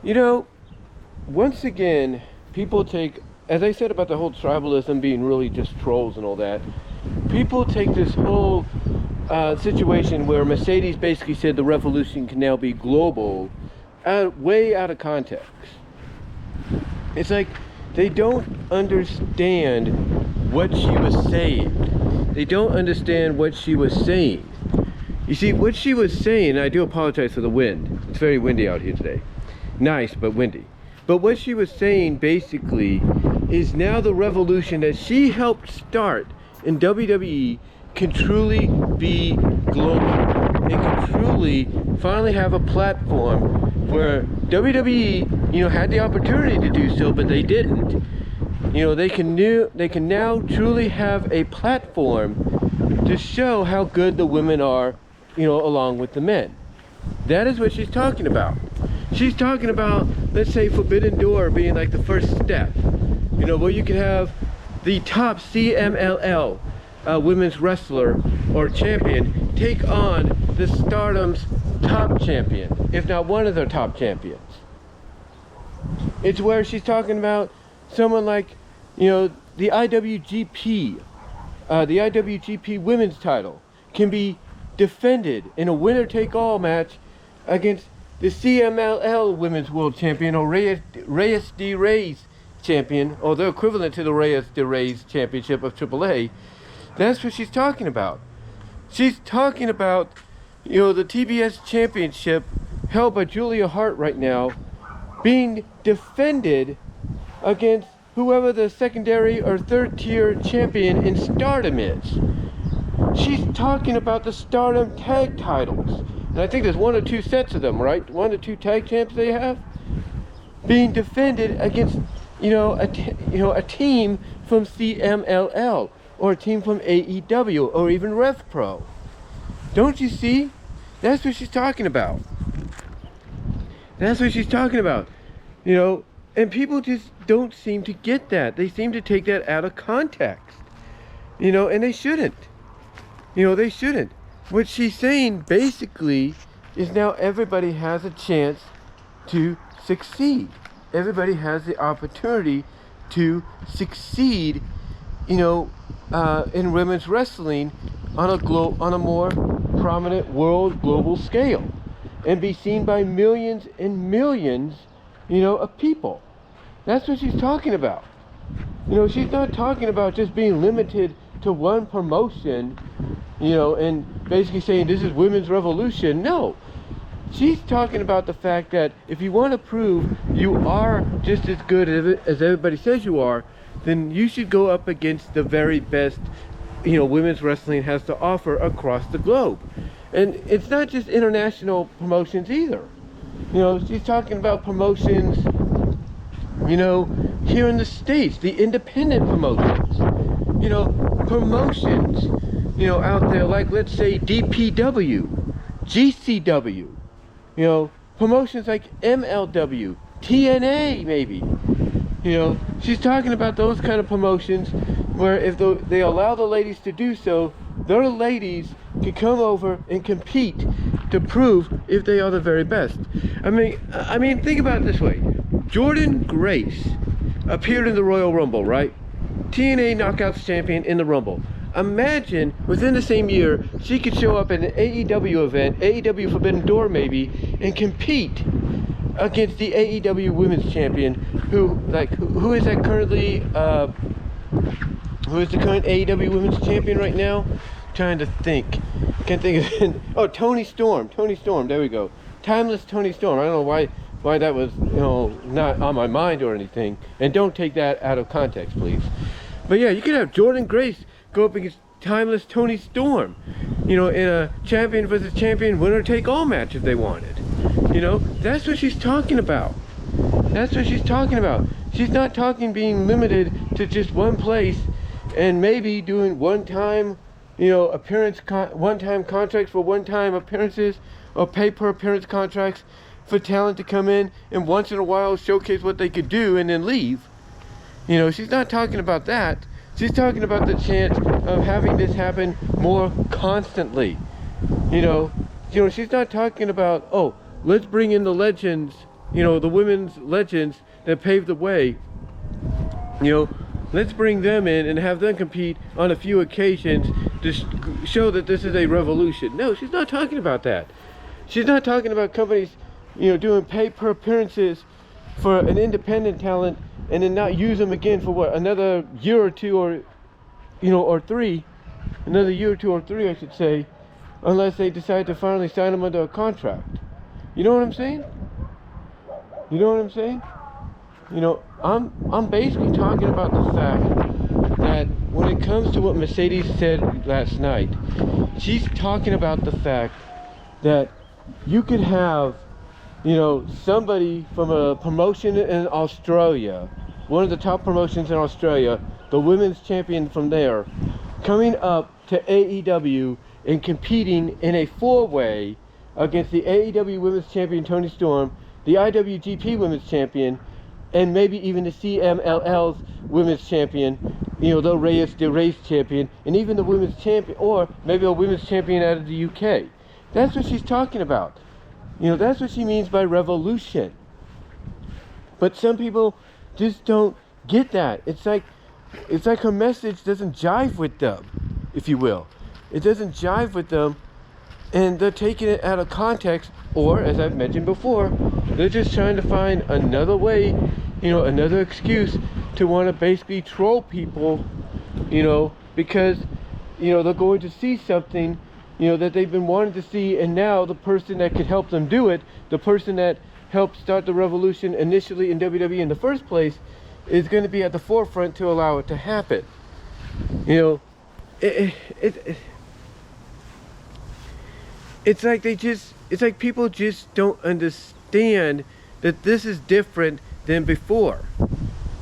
You know, once again, people take, as I said about the whole tribalism being really just trolls and all that, people take this whole situation where Mercedes basically said the revolution can now be global way out of context. It's like they don't understand what she was saying. They don't understand what she was saying. You see, what she was saying, I do apologize for the wind. It's very windy out here today. Nice, but windy. But what she was saying basically is now the revolution that she helped start in WWE can truly be global. It can truly finally have a platform where WWE, had the opportunity to do so, but they didn't. They can now truly have a platform to show how good the women are, along with the men. That is what she's talking about. She's talking about, let's say, Forbidden Door being like the first step, where you can have the top CMLL women's wrestler or champion take on the Stardom's top champion, if not one of their top champions. It's where she's talking about someone like, the IWGP, the IWGP women's title can be defended in a winner-take-all match against the CMLL Women's World Champion, or Reyes de Reyes Champion, or the equivalent to the Reyes de Reyes Championship of AAA. That's what she's talking about. She's talking about, the TBS Championship held by Julia Hart right now being defended against whoever the secondary or third tier champion in Stardom is. She's talking about the Stardom tag titles. And I think there's one or two sets of them, right? One or two tag champs they have being defended against, a team from CMLL or a team from AEW or even Rev Pro. Don't you see? That's what she's talking about. That's what she's talking about. And people just don't seem to get that. They seem to take that out of context. And they shouldn't. They shouldn't. What she's saying basically is now everybody has a chance to succeed. Everybody has the opportunity to succeed, in women's wrestling on a more prominent world global scale and be seen by millions and millions, of people. That's what she's talking about. She's not talking about just being limited to one promotion, and basically saying this is women's revolution. No, she's talking about the fact that if you want to prove you are just as good as everybody says you are, then you should go up against the very best, women's wrestling has to offer across the globe. And it's not just international promotions either. She's talking about promotions, here in the States, the independent promotions, promotions, out there, like, let's say, DPW, GCW, promotions like MLW, TNA, maybe. She's talking about those kind of promotions where if they allow the ladies to do so, their ladies can come over and compete to prove if they are the very best. I mean, think about it this way. Jordynne Grace appeared in the Royal Rumble, right? TNA Knockouts champion in the Rumble. Imagine within the same year she could show up at an AEW event, AEW Forbidden Door maybe, and compete against the AEW Women's Champion, who is that currently? Who is the current AEW Women's Champion right now? Trying to think. Can't think of it. Oh, Toni Storm. Toni Storm. There we go. Timeless Toni Storm. I don't know why that was not on my mind or anything. And don't take that out of context, please. But yeah, you could have Jordynne Grace go up against Timeless Toni Storm, in a champion versus champion winner take all match if they wanted. That's what she's talking about. That's what she's talking about. She's not talking being limited to just one place and maybe doing one-time, one-time contracts for one-time appearances or pay per appearance contracts for talent to come in and once in a while showcase what they could do and then leave. She's not talking about that. She's talking about the chance of having this happen more constantly. She's not talking about, oh, let's bring in the legends you know, the women's legends that paved the way, you know, let's bring them in and have them compete on a few occasions to show that this is a revolution. No, she's not talking about that. She's not talking about companies, you know, doing pay per appearances for an independent talent and then not use them again for what, another year or two, or, you know, or three, another year or two or three, I should say, unless they decide to finally sign them under a contract. You know what I'm saying? You know what I'm saying? You know, I'm basically talking about the fact that when it comes to what Mercedes said last night, she's talking about the fact that you could have, you know, somebody from a promotion in Australia, one of the top promotions in Australia, the women's champion from there, coming up to AEW and competing in a four-way against the AEW women's champion Toni Storm, the IWGP women's champion, and maybe even the CMLL's women's champion, you know, the Reyes champion, and even the women's champion, or maybe a women's champion out of the UK. That's what she's talking about. You know, that's what she means by revolution. But some people just don't get that. It's like her message doesn't jive with them, if you will. It doesn't jive with them, and they're taking it out of context, or, as I've mentioned before, they're just trying to find another way, you know, another excuse to want to basically troll people, you know, because, you know, they're going to see something, you know, that they've been wanting to see, and now the person that could help them do it, the person that helped start the revolution initially in WWE in the first place, is going to be at the forefront to allow it to happen. You know, it's like people just don't understand that this is different than before.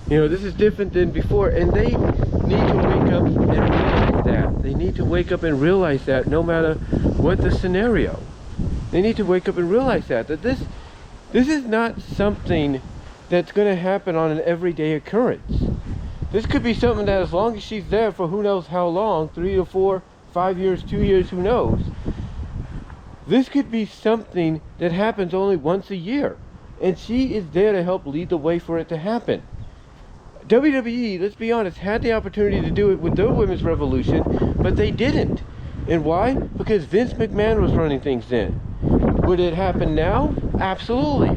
You know, this is different than before, and they need to wake up and realize that. They need to wake up and realize that no matter what the scenario. They need to wake up and realize that this is not something that's going to happen on an everyday occurrence. This could be something that, as long as she's there for who knows how long, 3 or 4, 5 years, 2 years, who knows, this could be something that happens only once a year, and she is there to help lead the way for it to happen. WWE, let's be honest, had the opportunity to do it with their women's revolution, but they didn't. And why? Because Vince McMahon was running things then. Would it happen now? Absolutely.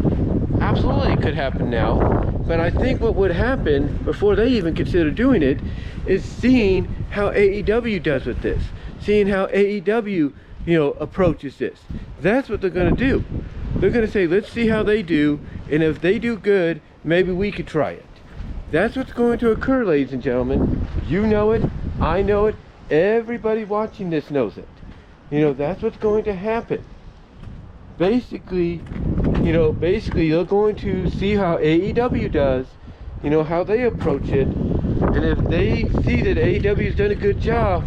Absolutely it could happen now. But I think what would happen, before they even consider doing it, is seeing how AEW does with this. Seeing how AEW, you know, approaches this. That's what they're going to do. They're going to say, let's see how they do, and if they do good, maybe we could try it. That's what's going to occur, ladies and gentlemen. You know it, I know it, everybody watching this knows it. You know, that's what's going to happen. Basically, you know, they're going to see how AEW does, you know, how they approach it, and if they see that AEW's done a good job,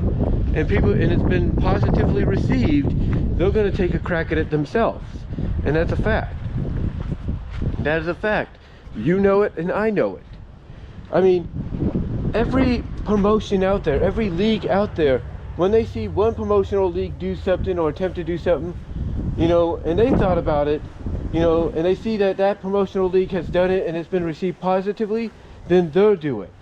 and it's been positively received, they're going to take a crack at it themselves. And that's a fact. That is a fact. You know it, and I know it. I mean, every promotion out there, every league out there, when they see one promotional league do something or attempt to do something, you know, and they thought about it, you know, and they see that that promotional league has done it and it's been received positively, then they'll do it.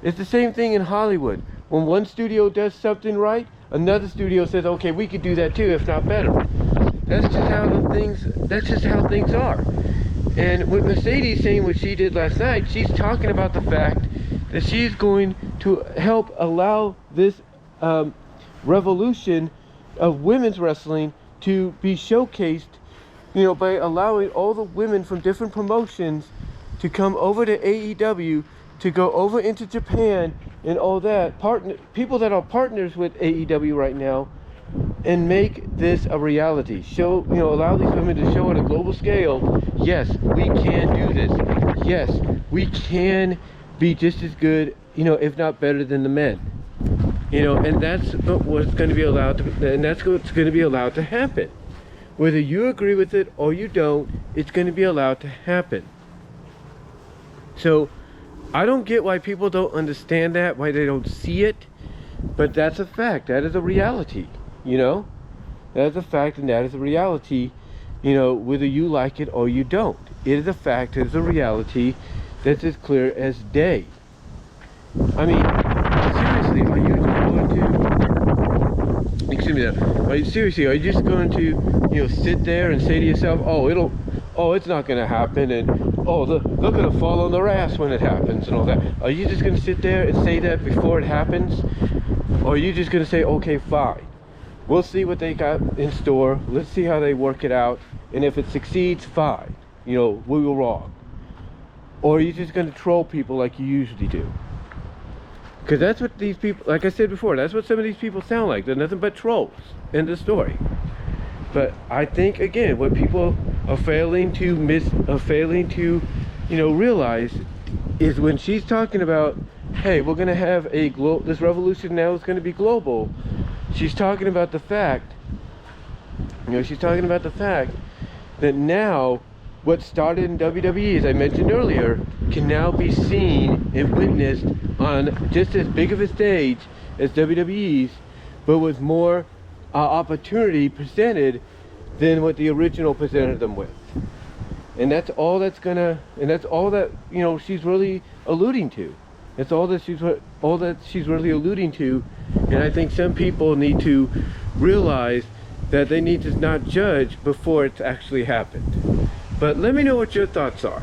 It's the same thing in Hollywood. When one studio does something right, another studio says, okay, we could do that too, if not better. That's just how things are. And with Mercedes saying what she did last night, she's talking about the fact that she's going to help allow this revolution of women's wrestling to be showcased, you know, by allowing all the women from different promotions to come over to AEW, to go over into Japan and all that, people that are partners with AEW right now, and make this a reality. Show, you know, allow these women to show on a global scale, yes, we can do this. Yes, we can be just as good, you know, if not better than the men. You know, and that's what's going to be allowed to, and that's what's going to be allowed to happen. Whether you agree with it or you don't, it's going to be allowed to happen. So, I don't get why people don't understand that, why they don't see it, but that's a fact. That is a reality, you know? That is a fact, and that is a reality, you know, whether you like it or you don't. it is a fact, it is a reality that's as clear as day. I mean, seriously, are you just going to, excuse me, are you just going to, sit there and say to yourself, it's not going to happen, and they're going to fall on their ass when it happens and all that? Are you just going to sit there and say that before it happens? Or are you just going to say, okay, fine, we'll see what they got in store, let's see how they work it out, and if it succeeds, fine, we were wrong? Or are you just going to troll people like you usually do? Because that's what these people, like I said before, that's what some of these people sound like. They're nothing but trolls. End of story. But I think, again, what people are failing to realize is when she's talking about, hey, we're going to have this revolution now is going to be global. She's talking about the fact, that now what started in WWE, as I mentioned earlier, can now be seen and witnessed on just as big of a stage as WWE's, but with more opportunity presented than what the original presented them with. And that's all that she's really alluding to. That's all that she's really alluding to. And I think some people need to realize that they need to not judge before it's actually happened. But let me know what your thoughts are.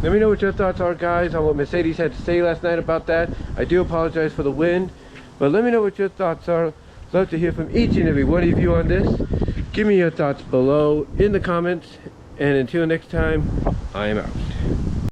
Let me know what your thoughts are, guys, on what Mercedes had to say last night about that. I do apologize for the wind, but let me know what your thoughts are. Love to hear from each and every one of you on this. Give me your thoughts below in the comments, and until next time, I am out.